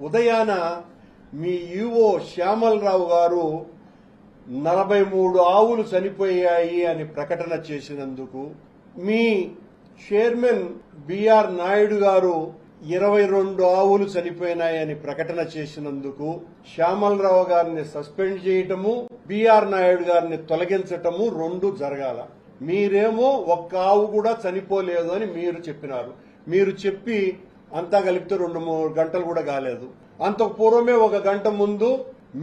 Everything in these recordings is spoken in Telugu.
ఉదయాన మీ ఈవో శ్యామలరావు గారు 43 ఆవులు చనిపోయాయి అని ప్రకటన చేసినందుకు, మీ చైర్మన్ బిఆర్ నాయుడు గారు 22 ఆవులు చనిపోయినాయని ప్రకటన చేసినందుకు శ్యామలరావు గారిని సస్పెండ్ చేయటము, బిఆర్ నాయుడు గారిని తొలగించటము రెండు జరగాల. మీరేమో ఒక్క ఆవు కూడా చనిపోలేదు అని మీరు చెప్పినారు. మీరు చెప్పి అంతా కలిపితే 2-3 గంటలు కూడా కాలేదు. అంతకు పూర్వమే 1 గంట ముందు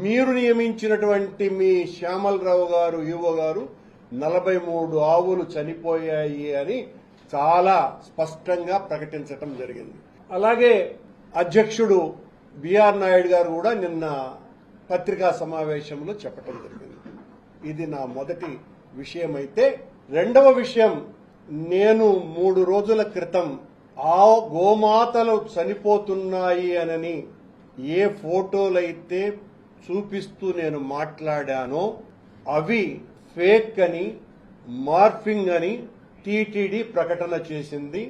మీరు నియమించినటువంటి మీ శ్యామలరావు గారు ఈవో గారు 43 ఆవులు చనిపోయాయి అని చాలా స్పష్టంగా ప్రకటించటం జరిగింది. అలాగే అధ్యక్షుడు బిఆర్ నాయుడు గారు కూడా నిన్న పత్రికా సమావేశంలో చెప్పటం జరిగింది. ఇది నా మొదటి విషయం. అయితే రెండవ విషయం, నేను 3 రోజుల క్రితం ఆ గోమాతలు చనిపోతున్నాయి అనని ఏ ఫోటోలైతే చూపిస్తూ నేను మాట్లాడానో అవి ఫేక్ అని, మార్ఫింగ్ అని టీటీడీ ప్రకటన చేసింది.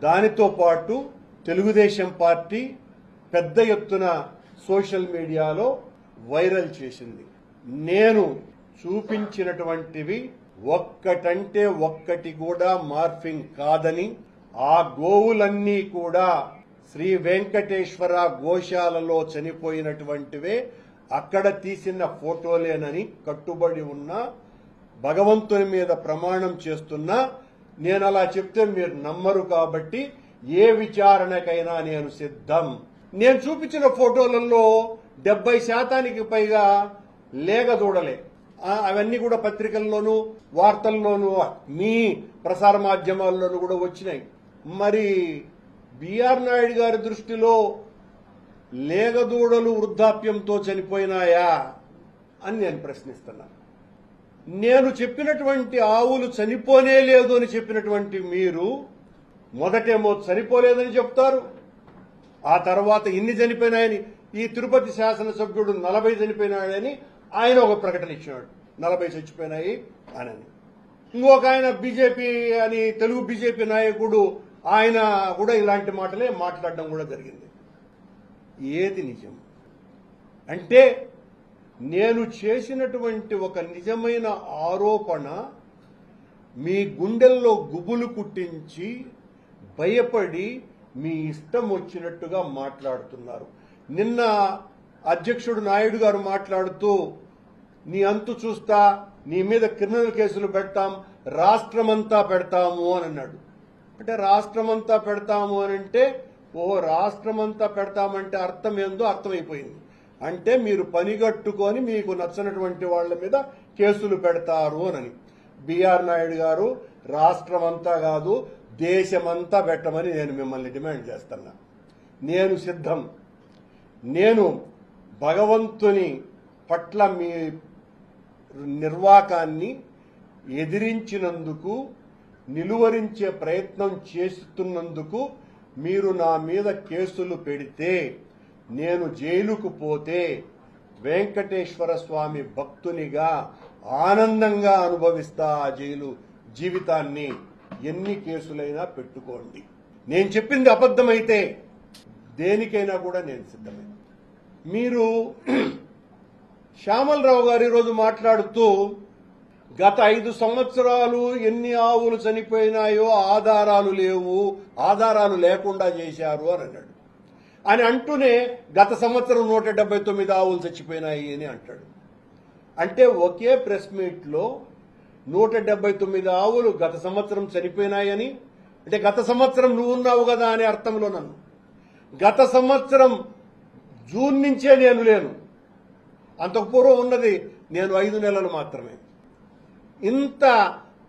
దానితో పాటు తెలుగుదేశం పార్టీ పెద్ద ఎత్తున సోషల్ మీడియాలో వైరల్ చేసింది. నేను చూపించినటువంటివి ఒక్కటంటే ఒక్కటి కూడా మార్ఫింగ్ కాదని, ఆ గోవులన్నీ కూడా శ్రీ వెంకటేశ్వర గోశాలలో చనిపోయినటువంటివే, అక్కడ తీసిన ఫోటోలేనని కట్టుబడి ఉన్న, భగవంతుని మీద ప్రమాణం చేస్తున్నా. నేను అలా చెప్తే మీరు నమ్మరు కాబట్టి ఏ విచారణకైనా నేను సిద్ధం. నేను చూపించిన ఫోటోలలో 70% పైగా లేగ దూడలే. అవన్నీ కూడా పత్రికల్లోనూ వార్తల్లోనూ మీ ప్రసార మాధ్యమాల్లోనూ కూడా వచ్చినాయి. మరి బిఆర్ నాయుడు గారి దృష్టిలో లేగదూడలు వృద్ధాప్యంతో చనిపోయినాయా అని నేను ప్రశ్నిస్తున్నాను. నేను చెప్పినటువంటి ఆవులు చనిపోనే లేదు అని చెప్పినటువంటి మీరు మొదటేమో చనిపోలేదని చెప్తారు, ఆ తర్వాత ఇన్ని చనిపోయినాయని, ఈ తిరుపతి శాసనసభ్యుడు 40 చనిపోయినాడని ఆయన ఒక ప్రకటన ఇచ్చినాడు, 40 చచ్చిపోయినాయి అని. ఇంకొక ఆయన బీజేపీ అని, తెలుగు బీజేపీ నాయకుడు, ఆయన కూడా ఇలాంటి మాటలే మాట్లాడడం కూడా జరిగింది. ఏది నిజం అంటే, నేను చేసినటువంటి ఒక నిజమైన ఆరోపణ మీ గుండెల్లో గుబులు కుట్టించి భయపడి మీ ఇష్టం వచ్చినట్టుగా మాట్లాడుతున్నారు. నిన్న అధ్యక్షుడు నాయుడు గారు మాట్లాడుతూ, నీ అంతు చూస్తా, నీ మీద క్రిమినల్ కేసులు పెడతాం, రాష్ట్రమంతా పెడతాము అని అన్నాడు. అంటే రాష్ట్రమంతా పెడతాము అని అంటే, రాష్ట్రమంతా పెడతామంటే అర్థం ఏందో అర్థమైపోయింది. అంటే మీరు పనిగట్టుకొని మీకు నచ్చనటువంటి వాళ్ల మీద కేసులు పెడతారు అని. బిఆర్ నాయుడు గారు, రాష్ట్రమంతా కాదు దేశమంతా పెట్టమని నేను మిమ్మల్ని డిమాండ్ చేస్తున్నా. నేను సిద్ధం. నేను భగవంతుని పట్ల మీ నిర్వాకాన్ని ఎదిరించినందుకు, నిలువరించే ప్రయత్నం చేస్తున్నందుకు మీరు నా మీద కేసులు పెడితే, నేను జైలుకు పోతే వెంకటేశ్వర స్వామి భక్తునిగా ఆనందంగా అనుభవిస్తా ఆ జైలు జీవితాన్ని. ఎన్ని కేసులైనా పెట్టుకోండి. నేను చెప్పింది అబద్ధమైతే దేనికైనా కూడా నేను సిద్ధమే. మీరు శ్యామలరావు గారు ఈరోజు మాట్లాడుతూ, గత 5 సంవత్సరాలు ఎన్ని ఆవులు చనిపోయినాయో ఆధారాలు లేవు, ఆధారాలు లేకుండా చేశారు అని అన్నాడు. అని అంటూనే గత సంవత్సరం 179 ఆవులు చచ్చిపోయినాయి అని అంటాడు. అంటే ఒకే ప్రెస్ మీట్ లో 179 ఆవులు గత సంవత్సరం చనిపోయినాయని, అంటే గత సంవత్సరం నువ్వు ఉన్నావు కదా అనే అర్థంలో నన్ను, గత సంవత్సరం జూన్ నుంచే నేను లేను, అంతకు పూర్వం ఉన్నది నేను 5 నెలలు మాత్రమే. ఇంత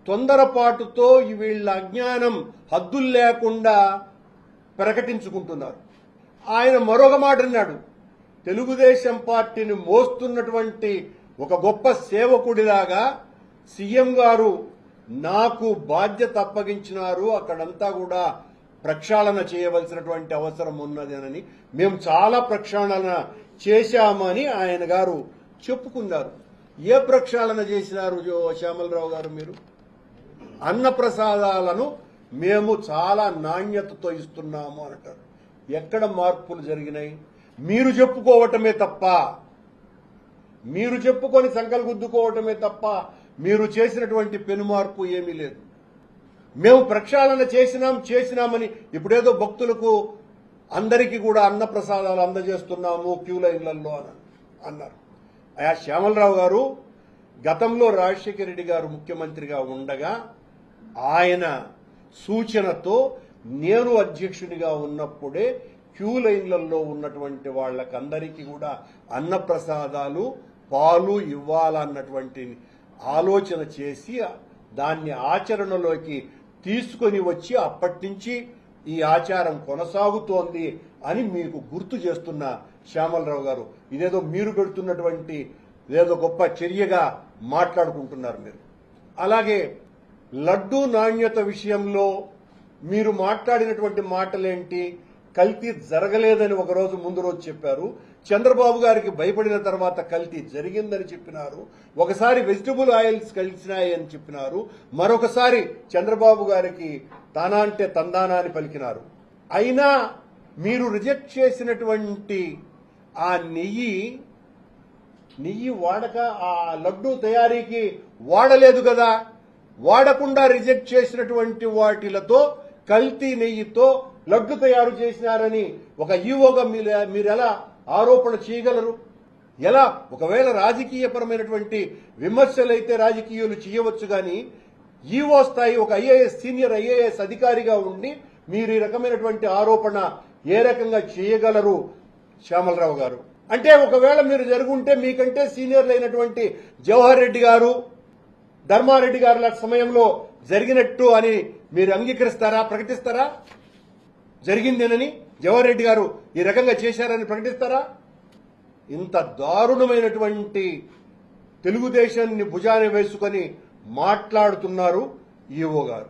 తొందరపాటుతో వీళ్ళ అజ్ఞానం హద్దులు లేకుండా ప్రకటించుకుంటున్నారు. ఆయన మరొక మాట అన్నాడు, తెలుగుదేశం పార్టీని మోస్తున్నటువంటి ఒక గొప్ప సేవకుడిలాగా సీఎం గారు నాకు బాధ్యత అప్పగించినారు, అక్కడంతా కూడా ప్రక్షాళన చేయవలసినటువంటి అవసరం ఉన్నదేనని, మేము చాలా ప్రక్షాళన చేశామని ఆయన గారు చెప్పుకున్నారు. ఏ ప్రక్షాళన చేసినారు శ్యామలరావు గారు? మీరు అన్నప్రసాదాలను మేము చాలా నాణ్యతతో ఇస్తున్నాము అంటారు. ఎక్కడ మార్పులు జరిగినాయి? మీరు చెప్పుకోవటమే తప్ప, మీరు చెప్పుకొని సంకల్ గుద్దుకోవటమే తప్ప మీరు చేసినటువంటి పెనుమార్పు ఏమీ లేదు. మేము ప్రక్షాళన చేసినామని ఇప్పుడేదో భక్తులకు అందరికీ కూడా అన్న ప్రసాదాలు అందజేస్తున్నాము క్యూ లైన్లలో అని అన్నారు. అయా శ్యామలరావు గారు, గతంలో రాజశేఖర రెడ్డి గారు ముఖ్యమంత్రిగా ఉండగా ఆయన సూచనతో నేను అధ్యక్షునిగా ఉన్నప్పుడే క్యూ లైన్లలో ఉన్నటువంటి వాళ్ళకందరికీ కూడా అన్నప్రసాదాలు పాలు ఇవ్వాలన్నటువంటి ఆలోచన చేసి దాన్ని ఆచరణలోకి తీసుకొని వచ్చి అప్పటి నుంచి ఈ ఆచారం కొనసాగుతోంది అని మీకు గుర్తు చేస్తున్న శ్యామలరావు గారు, ఇదేదో మీరు పెడుతున్నటువంటి ఏదో గొప్ప చర్యగా మాట్లాడుకుంటున్నారు మీరు. అలాగే లడ్డూ నాణ్యత విషయంలో మీరు మాట్లాడినటువంటి మాటలేంటి? కల్తీ జరగలేదని ఒకరోజు ముందు రోజు చెప్పారు. చంద్రబాబు గారికి భయపడిన తర్వాత కల్తీ జరిగిందని చెప్పినారు. ఒకసారి వెజిటబుల్ ఆయిల్స్ కలిసినాయి అని చెప్పినారు. మరొకసారి చంద్రబాబు గారికి తానా అంటే తందానా అని పలికినారు. అయినా మీరు రిజెక్ట్ చేసినటువంటి ఆ నెయ్యి వాడక ఆ లడ్డూ తయారీకి వాడలేదు కదా. వాడకుండా రిజెక్ట్ చేసినటువంటి వాటిలతో కల్తీ నెయ్యితో లడ్డు తయారు చేసినారని ఒక ఈవోగా మీరు ఎలా ఆరోపణ చేయగలరు? ఎలా? ఒకవేళ రాజకీయపరమైనటువంటి విమర్శలైతే రాజకీయాలు చేయవచ్చు, కానీ ఈవో స్థాయి ఒక సీనియర్ ఐఏఎస్ అధికారిగా ఉండి మీరు ఈ రకమైనటువంటి ఆరోపణ ఏ రకంగా చేయగలరు శ్యామలరావు గారు? అంటే ఒకవేళ మీరు జరుగుంటే మీకంటే సీనియర్లు అయినటువంటి జవహర్ రెడ్డి గారు, ధర్మారెడ్డి గారుల సమయంలో జరిగినట్టు అని మీరు అంగీకరిస్తారా, ప్రకటిస్తారా? జరిగిందేనని జవహర్ రెడ్డి గారు ఈ రకంగా చేశారని ప్రకటిస్తారా? ఇంత దారుణమైనటువంటి తెలుగుదేశాన్ని భుజాన వేసుకొని మాట్లాడుతున్నారు ఈవో గారు.